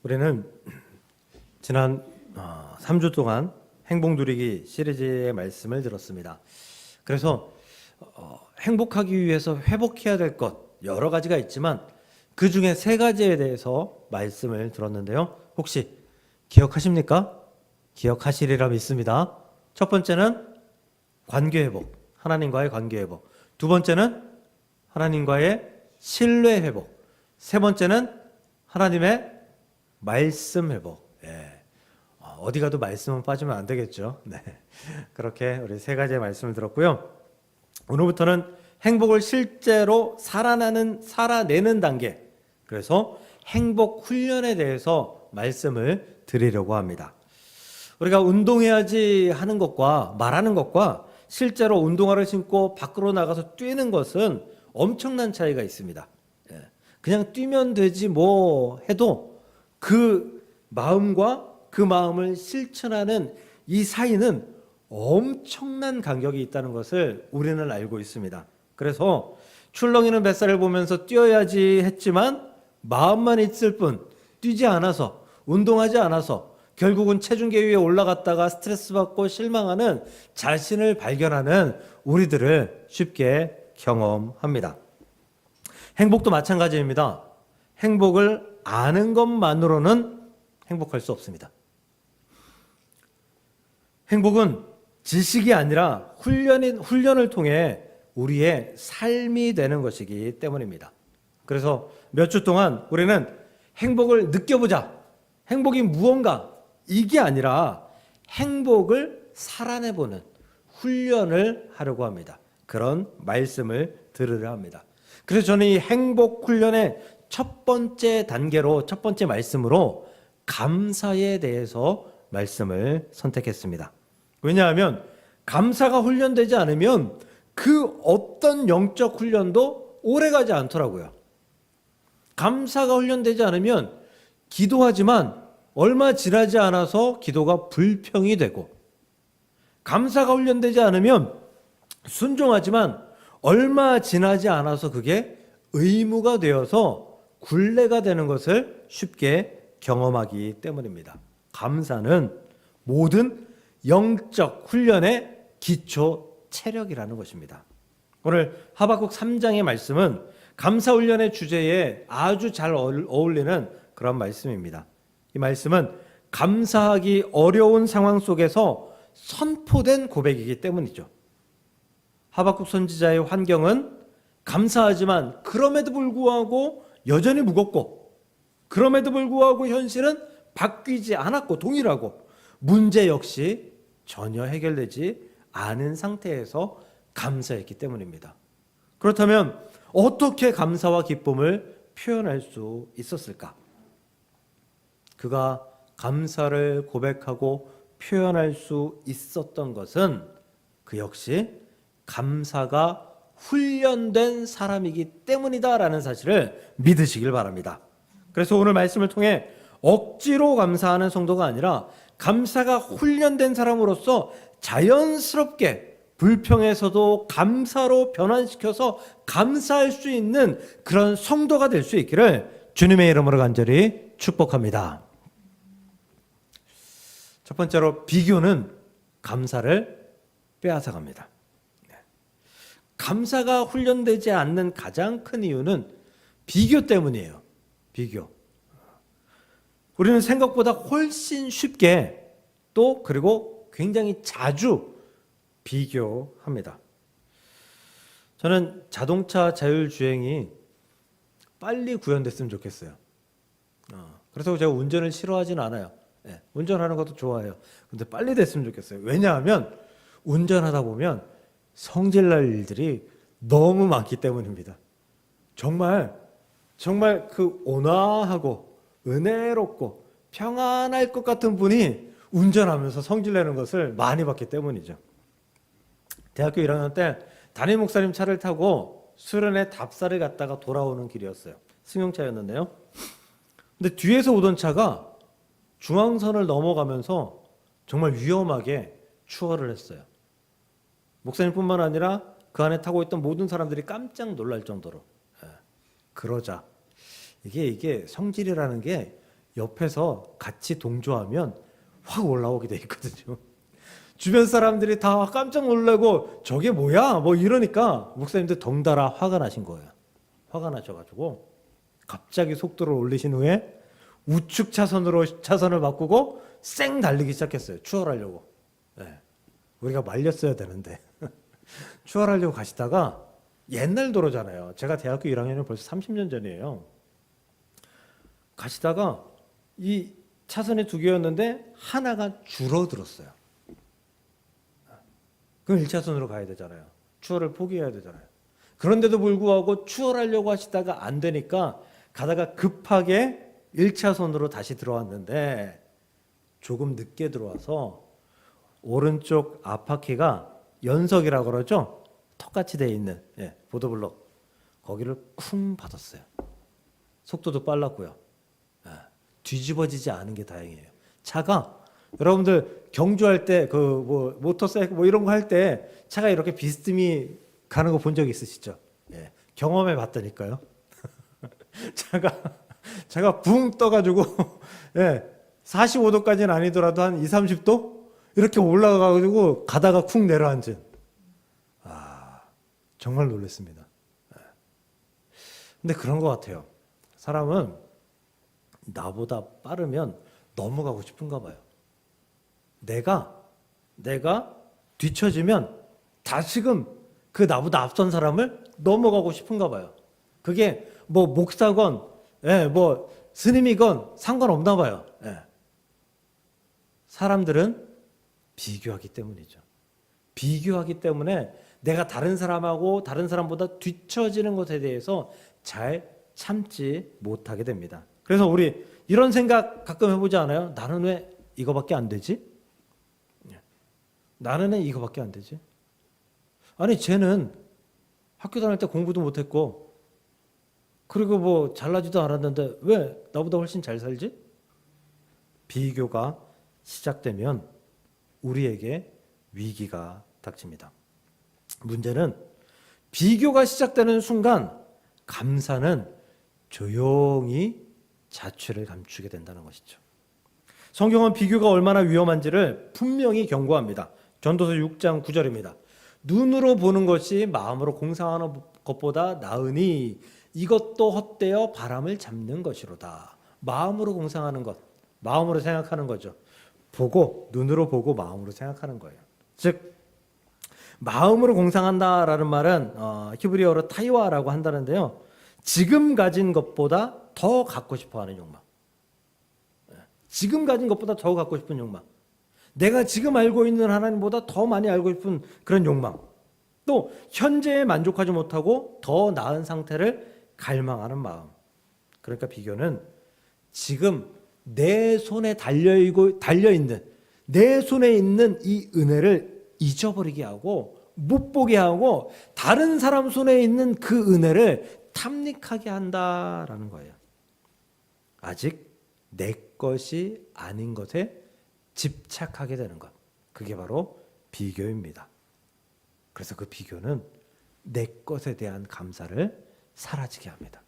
우리는 지난 3주 동안 행복 누리기 시리즈의 말씀을 들었습니다. 그래서 행복하기 위해서 회복해야 될 것 여러 가지가 있지만 그 중에 세 가지에 대해서 말씀을 들었는데요. 혹시 기억하십니까? 기억하시리라 믿습니다. 첫 번째는 관계 회복, 하나님과의 관계 회복. 두 번째는 하나님과의 신뢰 회복. 세 번째는 하나님의 말씀 회복. 어디 가도 말씀은 빠지면 안 되겠죠. 네. 그렇게 우리 세 가지의 말씀을 들었고요. 오늘부터는 행복을 실제로 살아내는 단계, 그래서 행복 훈련에 대해서 말씀을 드리려고 합니다. 우리가 운동해야지 하는 것과 말하는 것과 실제로 운동화를 신고 밖으로 나가서 뛰는 것은 엄청난 차이가 있습니다. 그냥 뛰면 되지 뭐 해도 그 마음과 그 마음을 실천하는 이 사이는 엄청난 간격이 있다는 것을 우리는 알고 있습니다. 그래서 출렁이는 뱃살을 보면서 뛰어야지 했지만 마음만 있을 뿐 뛰지 않아서 운동하지 않아서 결국은 체중계 위에 올라갔다가 스트레스 받고 실망하는 자신을 발견하는 우리들을 쉽게 경험합니다. 행복도 마찬가지입니다. 행복을 아는 것만으로는 행복할 수 없습니다. 행복은 지식이 아니라 훈련을 통해 우리의 삶이 되는 것이기 때문입니다. 그래서 몇 주 동안 우리는 행복을 느껴보자. 행복이 무언가 이게 아니라 행복을 살아내보는 훈련을 하려고 합니다. 그런 말씀을 들으려 합니다. 그래서 저는 이 행복 훈련의 첫 번째 단계로, 첫 번째 말씀으로 감사에 대해서 말씀을 선택했습니다. 왜냐하면 감사가 훈련되지 않으면 그 어떤 영적 훈련도 오래가지 않더라고요. 감사가 훈련되지 않으면 기도하지만 얼마 지나지 않아서 기도가 불평이 되고, 감사가 훈련되지 않으면 순종하지만 얼마 지나지 않아서 그게 의무가 되어서 굴레가 되는 것을 쉽게 경험하기 때문입니다. 감사는 모든 영적 훈련의 기초 체력이라는 것입니다. 오늘 하박국 3장의 말씀은 감사 훈련의 주제에 아주 잘 어울리는 그런 말씀입니다. 이 말씀은 감사하기 어려운 상황 속에서 선포된 고백이기 때문이죠. 하박국 선지자의 환경은 감사하지만 그럼에도 불구하고 여전히 무겁고, 그럼에도 불구하고 현실은 바뀌지 않았고 동일하고, 문제 역시 전혀 해결되지 않은 상태에서 감사했기 때문입니다. 그렇다면 어떻게 감사와 기쁨을 표현할 수 있었을까? 그가 감사를 고백하고 표현할 수 있었던 것은 그 역시 감사가 훈련된 사람이기 때문이다라는 사실을 믿으시길 바랍니다. 그래서 오늘 말씀을 통해 억지로 감사하는 성도가 아니라 감사가 훈련된 사람으로서 자연스럽게 불평에서도 감사로 변환시켜서 감사할 수 있는 그런 성도가 될 수 있기를 주님의 이름으로 간절히 축복합니다. 첫 번째로, 비교는 감사를 빼앗아갑니다. 감사가 훈련되지 않는 가장 큰 이유는 비교 때문이에요. 비교. 우리는 생각보다 훨씬 쉽게 또 그리고 굉장히 자주 비교합니다. 저는 자동차 자율주행이 빨리 구현됐으면 좋겠어요. 그래서 제가 운전을 싫어하진 않아요. 운전하는 것도 좋아해요. 근데 빨리 됐으면 좋겠어요. 왜냐하면 운전하다 보면 성질날 일들이 너무 많기 때문입니다. 정말 그 온화하고 은혜롭고 평안할 것 같은 분이 운전하면서 성질내는 것을 많이 봤기 때문이죠. 대학교 1학년 때 담임 목사님 차를 타고 수련회 답사를 갔다가 돌아오는 길이었어요. 승용차였는데요. 근데 뒤에서 오던 차가 중앙선을 넘어가면서 정말 위험하게 추월을 했어요. 목사님뿐만 아니라 그 안에 타고 있던 모든 사람들이 깜짝 놀랄 정도로. 그러자 이게 성질이라는 게 옆에서 같이 동조하면 확 올라오게 돼 있거든요. 주변 사람들이 다 깜짝 놀라고 저게 뭐야? 뭐 이러니까 목사님들 덩달아 화가 나신 거예요. 화가 나셔가지고 갑자기 속도를 올리신 후에 우측 차선으로 차선을 바꾸고 쌩 달리기 시작했어요. 추월하려고. 네. 우리가 말렸어야 되는데 추월하려고 가시다가 옛날 도로잖아요. 제가 대학교 1학년은 벌써 30년 전이에요. 가시다가 이 차선이 두 개였는데 하나가 줄어들었어요. 그럼 1차선으로 가야 되잖아요. 추월을 포기해야 되잖아요. 그런데도 불구하고 추월하려고 하시다가 안 되니까 가다가 급하게 1차선으로 다시 들어왔는데 조금 늦게 들어와서 오른쪽 앞바퀴가 연석이라고 그러죠. 턱같이 돼 있는 보도블록 거기를 쿵 받았어요. 속도도 빨랐고요. 뒤집어지지 않은 게 다행이에요. 차가 여러분들 경주할 때 그 뭐 모터사이클 뭐 이런 거 할 때 차가 이렇게 비스듬히 가는 거 본 적 있으시죠? 예, 경험해 봤다니까요. 차가 붕 떠가지고 45도까지는 아니더라도 한 2, 30도 이렇게 올라가가지고 가다가 쿵 내려앉은. 정말 놀랐습니다. 근데 그런 것 같아요. 사람은 나보다 빠르면 넘어가고 싶은가 봐요. 내가 뒤처지면 다시금 그 나보다 앞선 사람을 넘어가고 싶은가 봐요. 그게 뭐 목사건, 뭐 스님이건 상관없나 봐요. 사람들은 비교하기 때문이죠. 비교하기 때문에 내가 다른 사람하고 다른 사람보다 뒤처지는 것에 대해서 잘 참지 못하게 됩니다. 그래서 우리 이런 생각 가끔 해보지 않아요? 나는 왜 이거밖에 안 되지? 나는 왜 이거밖에 안 되지? 아니 쟤는 학교 다닐 때 공부도 못했고 그리고 뭐 잘나지도 않았는데 왜 나보다 훨씬 잘 살지? 비교가 시작되면 우리에게 위기가 닥칩니다. 문제는 비교가 시작되는 순간 감사는 조용히 자취를 감추게 된다는 것이죠. 성경은 비교가 얼마나 위험한지를 분명히 경고합니다. 전도서 6장 9절입니다. 눈으로 보는 것이 마음으로 공상하는 것보다 나으니 이것도 헛되어 바람을 잡는 것이로다. 마음으로 공상하는 것, 마음으로 생각하는 거죠. 보고 눈으로 보고 마음으로 생각하는 거예요. 즉 마음으로 공상한다라는 말은 히브리어로 타이와라고 한다는데요. 지금 가진 것보다 더 갖고 싶어하는 욕망. 지금 가진 것보다 더 갖고 싶은 욕망. 내가 지금 알고 있는 하나님보다 더 많이 알고 싶은 그런 욕망. 또 현재에 만족하지 못하고 더 나은 상태를 갈망하는 마음. 그러니까 비교는 지금 내 손에 달려있는 내 손에 있는 이 은혜를 잊어버리게 하고 못 보게 하고 다른 사람 손에 있는 그 은혜를 탐닉하게 한다라는 거예요. 아직 내 것이 아닌 것에 집착하게 되는 것. 그게 바로 비교입니다. 그래서 그 비교는 내 것에 대한 감사를 사라지게 합니다.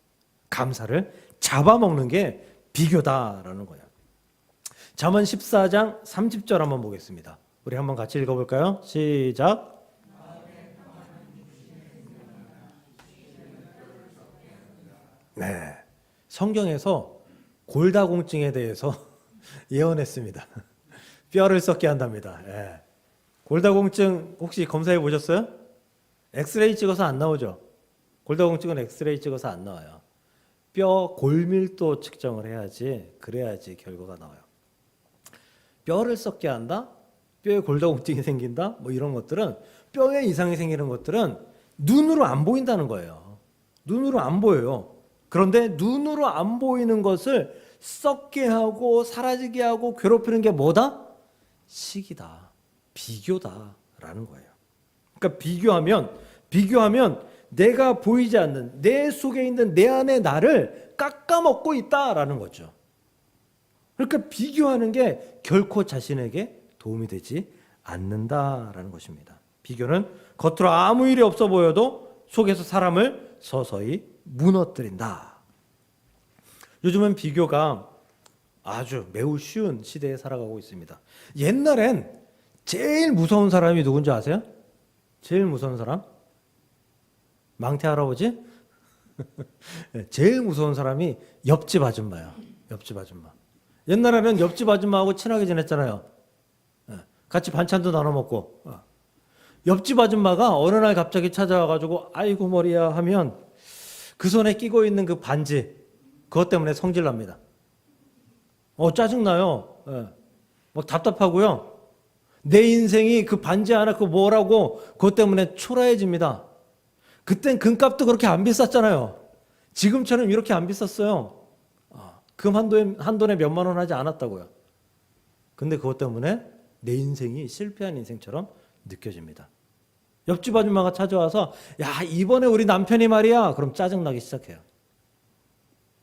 감사를 잡아먹는 게 비교다라는 거예요. 잠언 14장 30절 한번 보겠습니다. 우리 한번 같이 읽어볼까요? 시작. 네, 성경에서 골다공증에 대해서 예언했습니다. 뼈를 썩게 한답니다. 네. 골다공증 혹시 검사해 보셨어요? 엑스레이 찍어서 안 나오죠? 골다공증은 엑스레이 찍어서 안 나와요. 뼈 골밀도 측정을 해야지, 그래야지 결과가 나와요. 뼈를 썩게 한다? 뼈에 골다공증이 생긴다? 뭐 이런 것들은, 뼈에 이상이 생기는 것들은 눈으로 안 보인다는 거예요. 눈으로 안 보여요. 그런데 눈으로 안 보이는 것을 썩게 하고 사라지게 하고 괴롭히는 게 뭐다? 시기다. 비교다라는 거예요. 그러니까 비교하면 내가 보이지 않는 내 속에 있는 내 안의 나를 깎아먹고 있다라는 거죠. 그러니까 비교하는 게 결코 자신에게 도움이 되지 않는다라는 것입니다. 비교는 겉으로 아무 일이 없어 보여도 속에서 사람을 서서히 무너뜨린다. 요즘은 비교가 아주 매우 쉬운 시대에 살아가고 있습니다. 옛날엔 제일 무서운 사람이 누군지 아세요? 제일 무서운 사람? 망태 할아버지? 제일 무서운 사람이 옆집 아줌마야. 옆집 아줌마. 옛날에는 옆집 아줌마하고 친하게 지냈잖아요. 같이 반찬도 나눠 먹고. 옆집 아줌마가 어느 날 갑자기 찾아와가지고 아이고 머리야 하면 그 손에 끼고 있는 그 반지 그것 때문에 성질 납니다. 짜증나요. 막 답답하고요. 내 인생이 그 반지 하나 그거 뭐라고 그것 때문에 초라해집니다. 그땐 금값도 그렇게 안 비쌌잖아요. 지금처럼 이렇게 안 비쌌어요. 금 한 돈에 몇만 원 하지 않았다고요. 근데 그것 때문에 내 인생이 실패한 인생처럼 느껴집니다. 옆집 아줌마가 찾아와서 야 이번에 우리 남편이 말이야. 그럼 짜증나기 시작해요.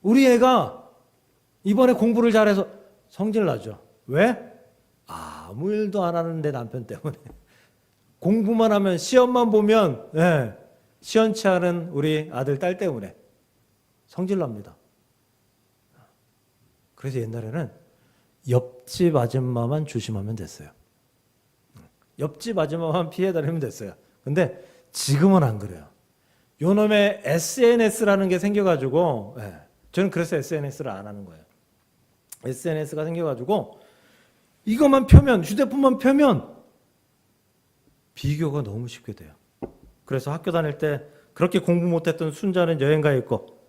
우리 애가 이번에 공부를 잘해서 성질 나죠. 왜? 아무 일도 안 하는데 남편 때문에. 공부만 하면 시험만 보면 시원치 않은 우리 아들 딸 때문에 성질 납니다. 그래서 옛날에는 옆집 아줌마만 조심하면 됐어요. 옆집 아줌마만 피해 다니면 됐어요. 근데 지금은 안 그래요. 요놈의 SNS라는 게 생겨가지고 저는 그래서 SNS를 안 하는 거예요. SNS가 생겨가지고 이것만 펴면 휴대폰만 펴면 비교가 너무 쉽게 돼요. 그래서 학교 다닐 때 그렇게 공부 못했던 순자는 여행 가 있고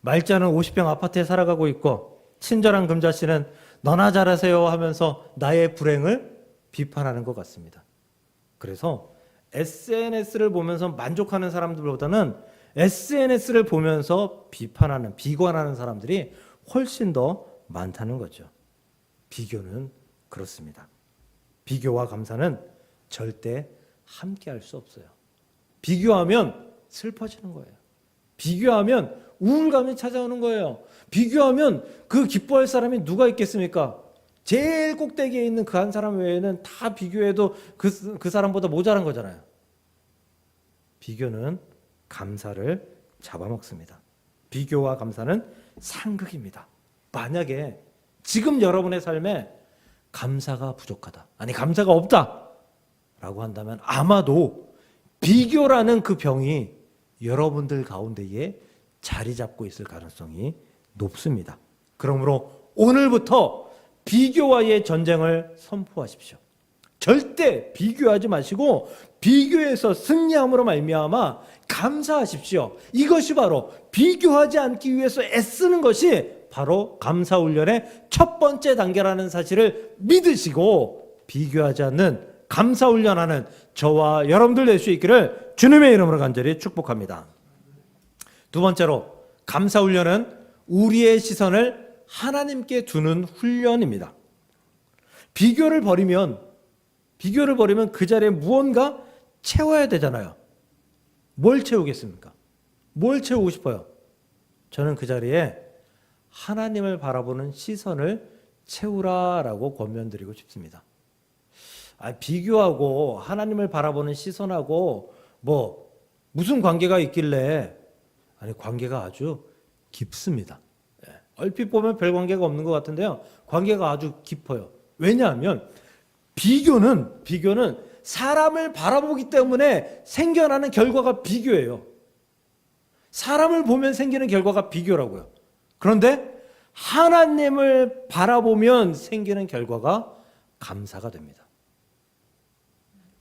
말자는 50평 아파트에 살아가고 있고 친절한 금자씨는 너나 잘하세요 하면서 나의 불행을 비판하는 것 같습니다. 그래서 SNS를 보면서 만족하는 사람들보다는 SNS를 보면서 비판하는, 비관하는 사람들이 훨씬 더 많다는 거죠. 비교는 그렇습니다. 비교와 감사는 절대 함께 할 수 없어요. 비교하면 슬퍼지는 거예요. 비교하면 우울감이 찾아오는 거예요. 비교하면 그 기뻐할 사람이 누가 있겠습니까? 제일 꼭대기에 있는 그 한 사람 외에는 다 비교해도 그 사람보다 모자란 거잖아요. 비교는 감사를 잡아먹습니다. 비교와 감사는 상극입니다. 만약에 지금 여러분의 삶에 감사가 부족하다, 아니 감사가 없다 라고 한다면 아마도 비교라는 그 병이 여러분들 가운데에 자리 잡고 있을 가능성이 높습니다. 그러므로 오늘부터 비교와의 전쟁을 선포하십시오. 절대 비교하지 마시고 비교에서 승리함으로 말미암아 감사하십시오. 이것이 바로 비교하지 않기 위해서 애쓰는 것이 바로 감사훈련의 첫 번째 단계라는 사실을 믿으시고 비교하지 않는 감사훈련하는 저와 여러분들 될 수 있기를 주님의 이름으로 간절히 축복합니다. 두 번째로 감사훈련은 우리의 시선을 하나님께 두는 훈련입니다. 비교를 버리면 그 자리에 무언가 채워야 되잖아요. 뭘 채우겠습니까? 뭘 채우고 싶어요? 저는 그 자리에 하나님을 바라보는 시선을 채우라라고 권면드리고 싶습니다. 비교하고 하나님을 바라보는 시선하고 무슨 관계가 있길래? 아니, 관계가 아주 깊습니다. 얼핏 보면 별 관계가 없는 것 같은데요. 관계가 아주 깊어요. 왜냐하면 비교는 사람을 바라보기 때문에 생겨나는 결과가 비교예요. 사람을 보면 생기는 결과가 비교라고요. 그런데 하나님을 바라보면 생기는 결과가 감사가 됩니다.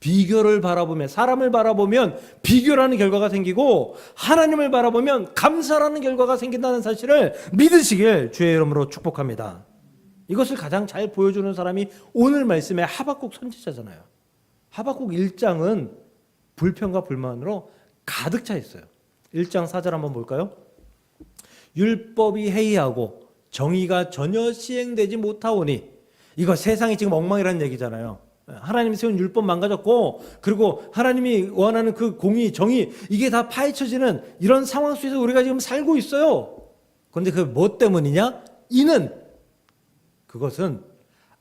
비교를 바라보면, 사람을 바라보면 비교라는 결과가 생기고 하나님을 바라보면 감사라는 결과가 생긴다는 사실을 믿으시길 주의 이름으로 축복합니다. 이것을 가장 잘 보여주는 사람이 오늘 말씀의 하박국 선지자잖아요. 하박국 1장은 불평과 불만으로 가득 차 있어요. 1장 4절 한번 볼까요? 율법이 해이하고 정의가 전혀 시행되지 못하오니, 이거 세상이 지금 엉망이라는 얘기잖아요. 하나님이 세운 율법 망가졌고, 그리고 하나님이 원하는 그 공의, 정의, 이게 다 파헤쳐지는 이런 상황 속에서 우리가 지금 살고 있어요. 그런데 그 뭐 때문이냐? 그것은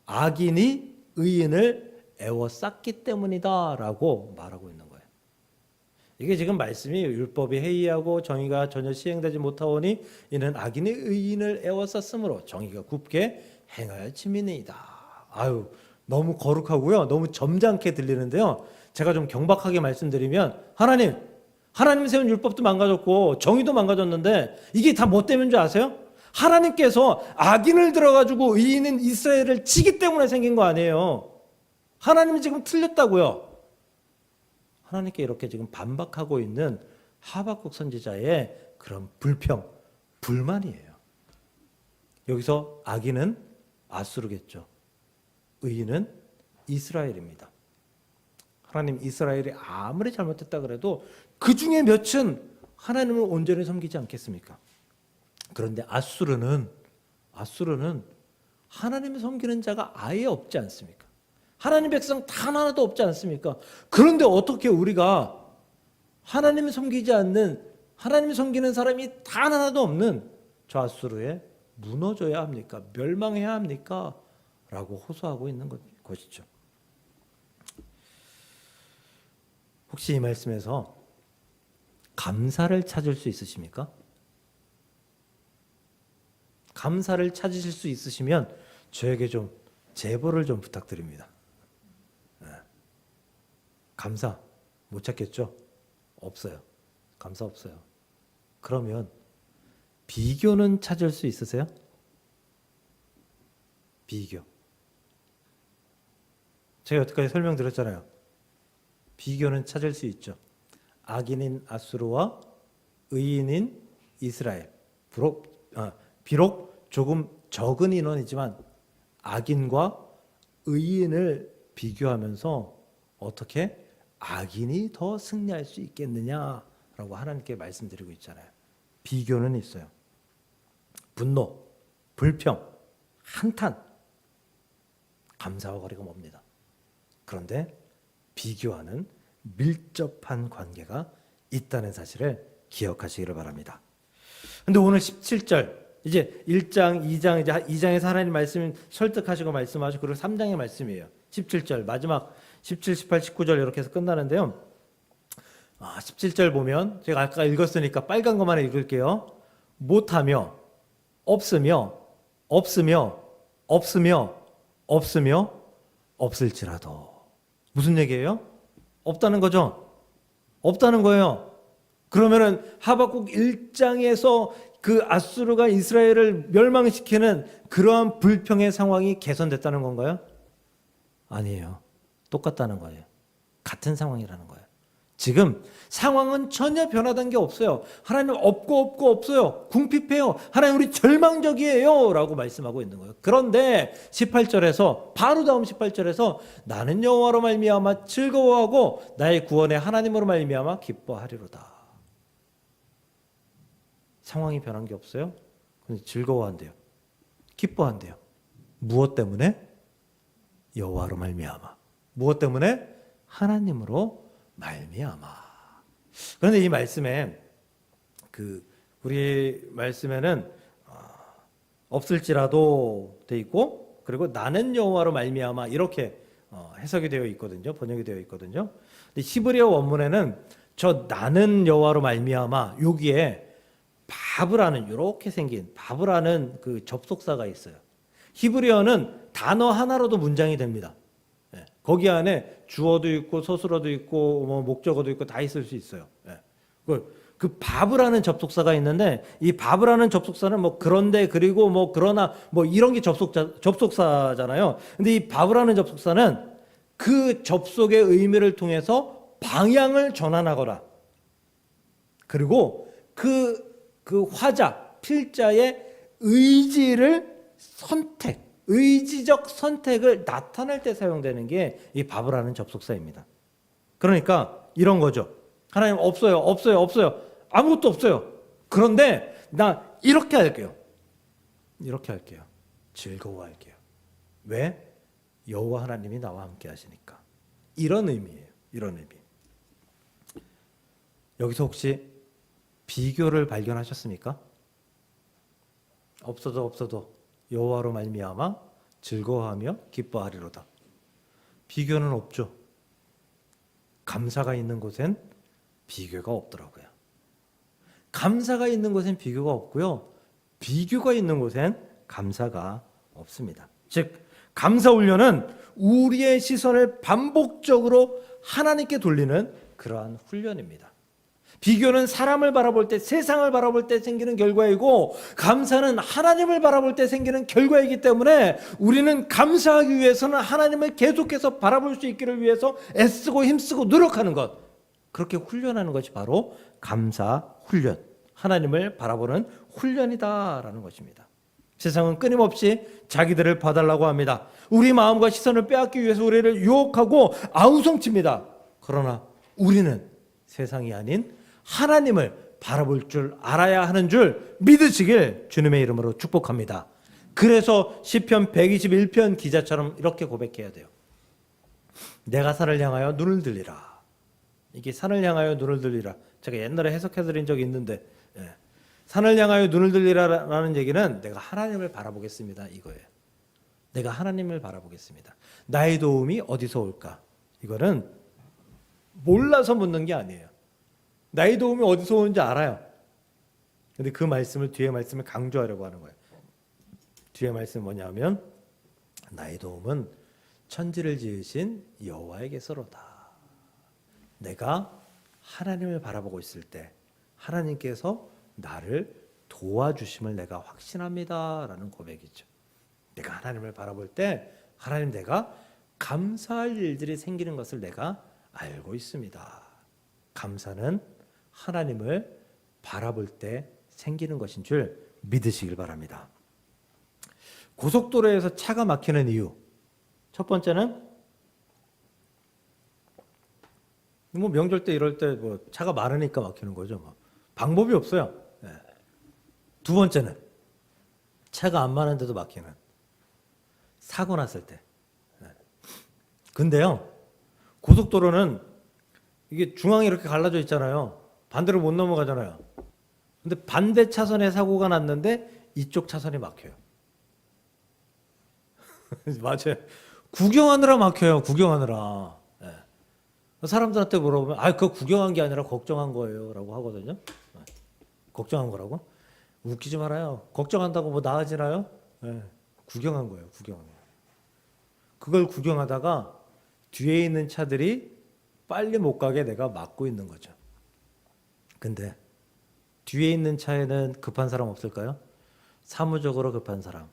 악인이 의인을 애워쌌기 때문이다 라고 말하고 있는 거예요. 이게 지금 말씀이 율법이 해이하고 정의가 전혀 시행되지 못하오니 이는 악인의 의인을 애워쌌으므로 정의가 굽게 행하여 치미니이다. 아유, 너무 거룩하고요. 너무 점잖게 들리는데요. 제가 좀 경박하게 말씀드리면 하나님 세운 율법도 망가졌고 정의도 망가졌는데 이게 다 뭐 때문인 줄 아세요? 하나님께서 악인을 들어가지고 의인인 이스라엘을 치기 때문에 생긴 거 아니에요. 하나님이 지금 틀렸다고요. 하나님께 이렇게 지금 반박하고 있는 하박국 선지자의 그런 불평, 불만이에요. 여기서 악인은 아수르겠죠. 의인은 이스라엘입니다. 하나님 이스라엘이 아무리 잘못했다 그래도 그 중에 몇은 하나님을 온전히 섬기지 않겠습니까? 그런데 아수르는 하나님을 섬기는 자가 아예 없지 않습니까? 하나님 백성 단 하나도 없지 않습니까? 그런데 어떻게 우리가 하나님을 섬기지 않는, 하나님을 섬기는 사람이 단 하나도 없는 저 아수르에 무너져야 합니까? 멸망해야 합니까? 라고 호소하고 있는 것이죠. 혹시 이 말씀에서 감사를 찾을 수 있으십니까? 감사를 찾으실 수 있으시면 저에게 좀 제보를 좀 부탁드립니다. 감사 못 찾겠죠? 없어요. 감사 없어요. 그러면 비교는 찾을 수 있으세요? 비교. 제가 여태까지 설명드렸잖아요. 비교는 찾을 수 있죠. 악인인 아수르와 의인인 이스라엘. 비록 조금 적은 인원이지만 악인과 의인을 비교하면서 어떻게 악인이 더 승리할 수 있겠느냐라고 하나님께 말씀드리고 있잖아요. 비교는 있어요. 분노, 불평, 한탄, 감사와 거리가 멉니다. 그런데 비교하는 밀접한 관계가 있다는 사실을 기억하시기를 바랍니다. 근데 오늘 17절, 이제 1장, 2장, 이제 2장에서 하나님 말씀 설득하시고 말씀하시고, 그리고 3장의 말씀이에요. 17절, 마지막 17, 18, 19절 이렇게 해서 끝나는데요. 17절 보면, 제가 아까 읽었으니까 빨간 것만 읽을게요. 못하며, 없으며, 없을지라도. 무슨 얘기예요? 없다는 거죠? 없다는 거예요. 그러면은 하박국 1장에서 그 아수르가 이스라엘을 멸망시키는 그러한 불평의 상황이 개선됐다는 건가요? 아니에요. 똑같다는 거예요. 같은 상황이라는 거예요. 지금 상황은 전혀 변화된 게 없어요. 하나님 없고 없어요. 궁핍해요. 하나님 우리 절망적이에요 라고 말씀하고 있는 거예요. 그런데 18절에서 바로 다음 18절에서 나는 여호와로 말미암아 즐거워하고 나의 구원의 하나님으로 말미암아 기뻐하리로다. 상황이 변한 게 없어요. 근데 즐거워한대요. 기뻐한대요. 무엇 때문에? 여호와로 말미암아. 무엇 때문에? 하나님으로 말미암아. 그런데 이 말씀에 우리 말씀에는 없을지라도 돼 있고, 그리고 나는 여호와로 말미암아 이렇게 해석이 되어 있거든요. 번역이 되어 있거든요. 근데 히브리어 원문에는 저 나는 여호와로 말미암아 여기에 바브라는 이렇게 생긴 바브라는 그 접속사가 있어요. 히브리어는 단어 하나로도 문장이 됩니다. 거기 안에 주어도 있고 서술어도 있고 뭐 목적어도 있고 다 있을 수 있어요. 그 바브라는 접속사가 있는데 이 바브라는 접속사는 뭐 그런데 그리고 뭐 그러나 뭐 이런 게 접속사잖아요. 근데 이 바브라는 접속사는 그 접속의 의미를 통해서 방향을 전환하거나 그리고 그 화자 필자의 의지적 선택을 나타낼 때 사용되는 게 이 바브라는 접속사입니다. 그러니까 이런 거죠. 하나님 없어요. 아무것도 없어요. 그런데 나 이렇게 할게요. 즐거워할게요. 왜? 여호와 하나님이 나와 함께 하시니까. 이런 의미예요. 이런 의미. 여기서 혹시 비교를 발견하셨습니까? 없어도 여호와로 말미암아 즐거워하며 기뻐하리로다. 비교는 없죠. 감사가 있는 곳엔 비교가 없더라고요. 감사가 있는 곳엔 비교가 없고요. 비교가 있는 곳엔 감사가 없습니다. 즉 감사 훈련은 우리의 시선을 반복적으로 하나님께 돌리는 그러한 훈련입니다. 비교는 사람을 바라볼 때, 세상을 바라볼 때 생기는 결과이고, 감사는 하나님을 바라볼 때 생기는 결과이기 때문에 우리는 감사하기 위해서는 하나님을 계속해서 바라볼 수 있기를 위해서 애쓰고 힘쓰고 노력하는 것, 그렇게 훈련하는 것이 바로 감사 훈련, 하나님을 바라보는 훈련이다라는 것입니다. 세상은 끊임없이 자기들을 봐달라고 합니다. 우리 마음과 시선을 빼앗기 위해서 우리를 유혹하고 아우성칩니다. 그러나 우리는 세상이 아닌 하나님을 바라볼 줄 알아야 하는 줄 믿으시길 주님의 이름으로 축복합니다. 그래서 시편 121편 기자처럼 이렇게 고백해야 돼요. 내가 산을 향하여 눈을 들리라. 이게 산을 향하여 눈을 들리라. 제가 옛날에 해석해드린 적이 있는데, 산을 향하여 눈을 들리라라는 얘기는 내가 하나님을 바라보겠습니다, 이거예요. 내가 하나님을 바라보겠습니다. 나의 도움이 어디서 올까? 이거는 몰라서 묻는 게 아니에요. 나의 도움이 어디서 오는지 알아요. 근데 그 말씀을, 뒤에 말씀을 강조하려고 하는 거예요. 뒤에 말씀은 뭐냐면, 나의 도움은 천지를 지으신 여호와에게서로다. 내가 하나님을 바라보고 있을 때 하나님께서 나를 도와주심을 내가 확신합니다 라는 고백이죠. 내가 하나님을 바라볼 때 하나님, 내가 감사할 일들이 생기는 것을 내가 알고 있습니다. 감사는 하나님을 바라볼 때 생기는 것인 줄 믿으시길 바랍니다. 고속도로에서 차가 막히는 이유, 첫 번째는 뭐 명절 때 이럴 때 뭐 차가 많으니까 막히는 거죠. 뭐 방법이 없어요. 두 번째는 차가 안 많은데도 막히는, 사고 났을 때. 근데요, 고속도로는 이게 중앙이 이렇게 갈라져 있잖아요. 반대로 못 넘어가잖아요. 근데 반대 차선에 사고가 났는데 이쪽 차선이 막혀요. 맞아요. 구경하느라 막혀요. 구경하느라. 사람들한테 물어보면, 그거 구경한 게 아니라 걱정한 거예요 라고 하거든요. 걱정한 거라고? 웃기지 말아요. 걱정한다고 뭐 나아지나요? 구경한 거예요. 구경한 거예요. 그걸 구경하다가 뒤에 있는 차들이 빨리 못 가게 내가 막고 있는 거죠. 근데 뒤에 있는 차에는 급한 사람 없을까요? 사무적으로 급한 사람,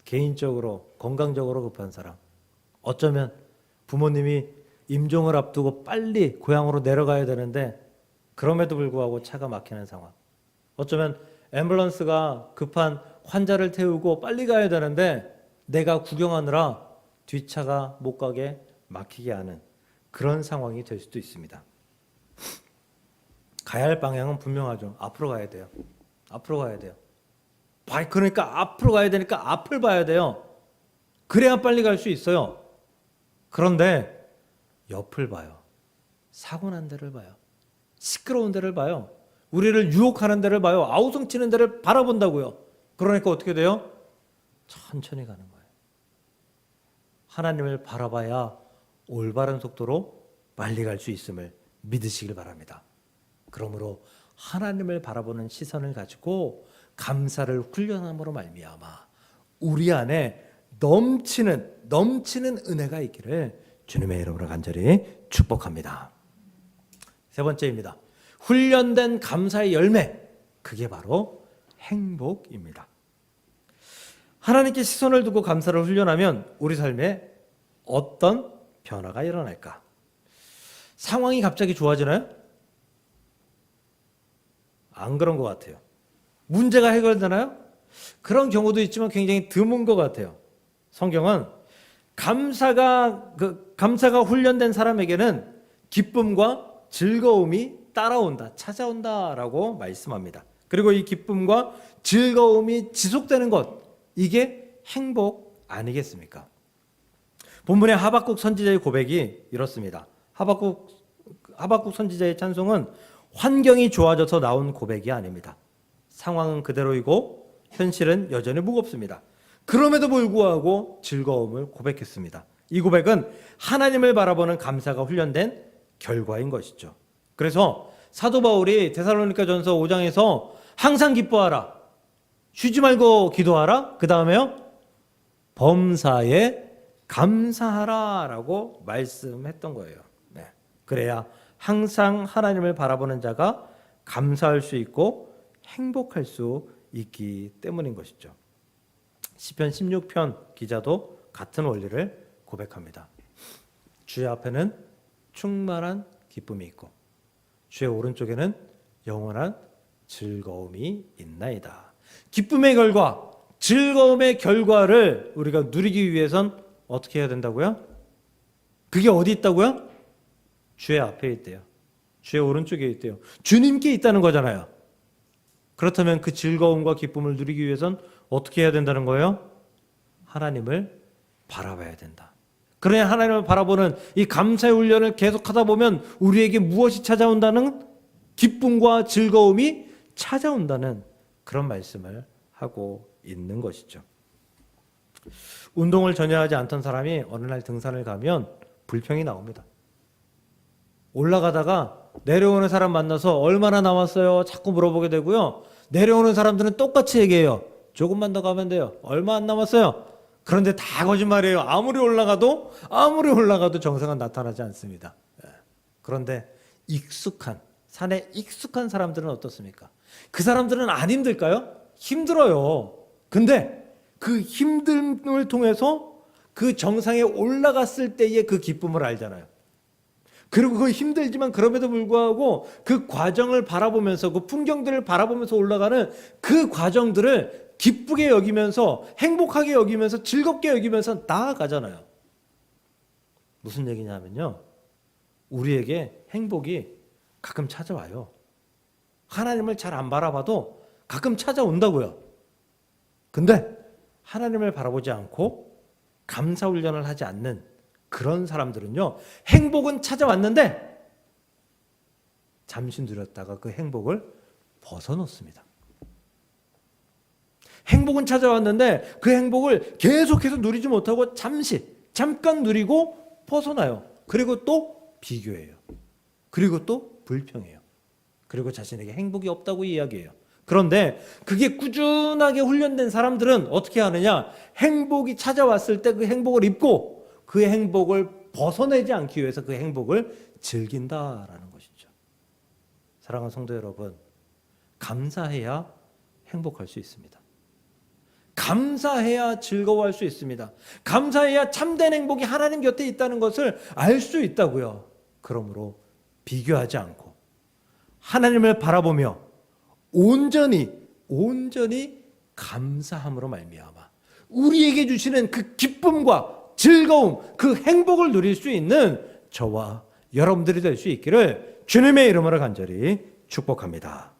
개인적으로 건강적으로 급한 사람, 어쩌면 부모님이 임종을 앞두고 빨리 고향으로 내려가야 되는데 그럼에도 불구하고 차가 막히는 상황, 어쩌면 앰뷸런스가 급한 환자를 태우고 빨리 가야 되는데 내가 구경하느라 뒷차가 못 가게 막히게 하는 그런 상황이 될 수도 있습니다. 가야 할 방향은 분명하죠. 앞으로 가야 돼요. 앞으로 가야 돼요. 그러니까 앞으로 가야 되니까 앞을 봐야 돼요. 그래야 빨리 갈 수 있어요. 그런데 옆을 봐요. 사고 난 데를 봐요. 시끄러운 데를 봐요. 우리를 유혹하는 데를 봐요. 아우성치는 데를 바라본다고요. 그러니까 어떻게 돼요? 천천히 가는 거예요. 하나님을 바라봐야 올바른 속도로 빨리 갈 수 있음을 믿으시길 바랍니다. 그러므로 하나님을 바라보는 시선을 가지고 감사를 훈련함으로 말미암아 우리 안에 넘치는 은혜가 있기를 주님의 이름으로 간절히 축복합니다. 세 번째입니다. 훈련된 감사의 열매, 그게 바로 행복입니다. 하나님께 시선을 두고 감사를 훈련하면 우리 삶에 어떤 변화가 일어날까? 상황이 갑자기 좋아지나요? 안 그런 것 같아요. 문제가 해결되나요? 그런 경우도 있지만 굉장히 드문 것 같아요. 성경은 감사가 훈련된 사람에게는 기쁨과 즐거움이 따라온다, 찾아온다라고 말씀합니다. 그리고 이 기쁨과 즐거움이 지속되는 것, 이게 행복 아니겠습니까? 본문의 하박국 선지자의 고백이 이렇습니다. 하박국 선지자의 찬송은 환경이 좋아져서 나온 고백이 아닙니다. 상황은 그대로이고 현실은 여전히 무겁습니다. 그럼에도 불구하고 즐거움을 고백했습니다. 이 고백은 하나님을 바라보는 감사가 훈련된 결과인 것이죠. 그래서 사도 바울이 데살로니가전서 5장에서 항상 기뻐하라, 쉬지 말고 기도하라, 그 다음에요 범사에 감사하라라고 말씀했던 거예요. 네. 그래야 항상 하나님을 바라보는 자가 감사할 수 있고 행복할 수 있기 때문인 것이죠. 시편 16편 기자도 같은 원리를 고백합니다. 주의 앞에는 충만한 기쁨이 있고 주의 오른쪽에는 영원한 즐거움이 있나이다. 기쁨의 결과, 즐거움의 결과를 우리가 누리기 위해선 어떻게 해야 된다고요? 그게 어디 있다고요? 주의 앞에 있대요. 주의 오른쪽에 있대요. 주님께 있다는 거잖아요. 그렇다면 그 즐거움과 기쁨을 누리기 위해선 어떻게 해야 된다는 거예요? 하나님을 바라봐야 된다. 그러나 하나님을 바라보는 이 감사의 훈련을 계속하다 보면 우리에게 무엇이 찾아온다는, 기쁨과 즐거움이 찾아온다는 그런 말씀을 하고 있는 것이죠. 운동을 전혀 하지 않던 사람이 어느 날 등산을 가면 불평이 나옵니다. 올라가다가 내려오는 사람 만나서 얼마나 남았어요? 자꾸 물어보게 되고요. 내려오는 사람들은 똑같이 얘기해요. 조금만 더 가면 돼요. 얼마 안 남았어요. 그런데 다 거짓말이에요. 아무리 올라가도 정상은 나타나지 않습니다. 그런데 산에 익숙한 사람들은 어떻습니까? 그 사람들은 안 힘들까요? 힘들어요. 근데 그 힘듦을 통해서 그 정상에 올라갔을 때의 그 기쁨을 알잖아요. 그리고 그 힘들지만 그럼에도 불구하고 그 과정을 바라보면서, 그 풍경들을 바라보면서 올라가는 그 과정들을 기쁘게 여기면서, 행복하게 여기면서, 즐겁게 여기면서 나아가잖아요. 무슨 얘기냐면요, 우리에게 행복이 가끔 찾아와요. 하나님을 잘 안 바라봐도 가끔 찾아온다고요. 근데 하나님을 바라보지 않고 감사 훈련을 하지 않는 그런 사람들은요, 행복은 찾아왔는데 잠시 누렸다가 그 행복을 벗어놓습니다. 행복은 찾아왔는데 그 행복을 계속해서 누리지 못하고 잠깐 누리고 벗어나요. 그리고 또 비교해요. 그리고 또 불평해요. 그리고 자신에게 행복이 없다고 이야기해요. 그런데 그게 꾸준하게 훈련된 사람들은 어떻게 하느냐? 행복이 찾아왔을 때 그 행복을 입고 그 행복을 벗어내지 않기 위해서 그 행복을 즐긴다라는 것이죠. 사랑하는 성도 여러분, 감사해야 행복할 수 있습니다. 감사해야 즐거워할 수 있습니다. 감사해야 참된 행복이 하나님 곁에 있다는 것을 알 수 있다고요. 그러므로 비교하지 않고 하나님을 바라보며 온전히 감사함으로 말미암아 우리에게 주시는 그 기쁨과 즐거움, 그 행복을 누릴 수 있는 저와 여러분들이 될 수 있기를 주님의 이름으로 간절히 축복합니다.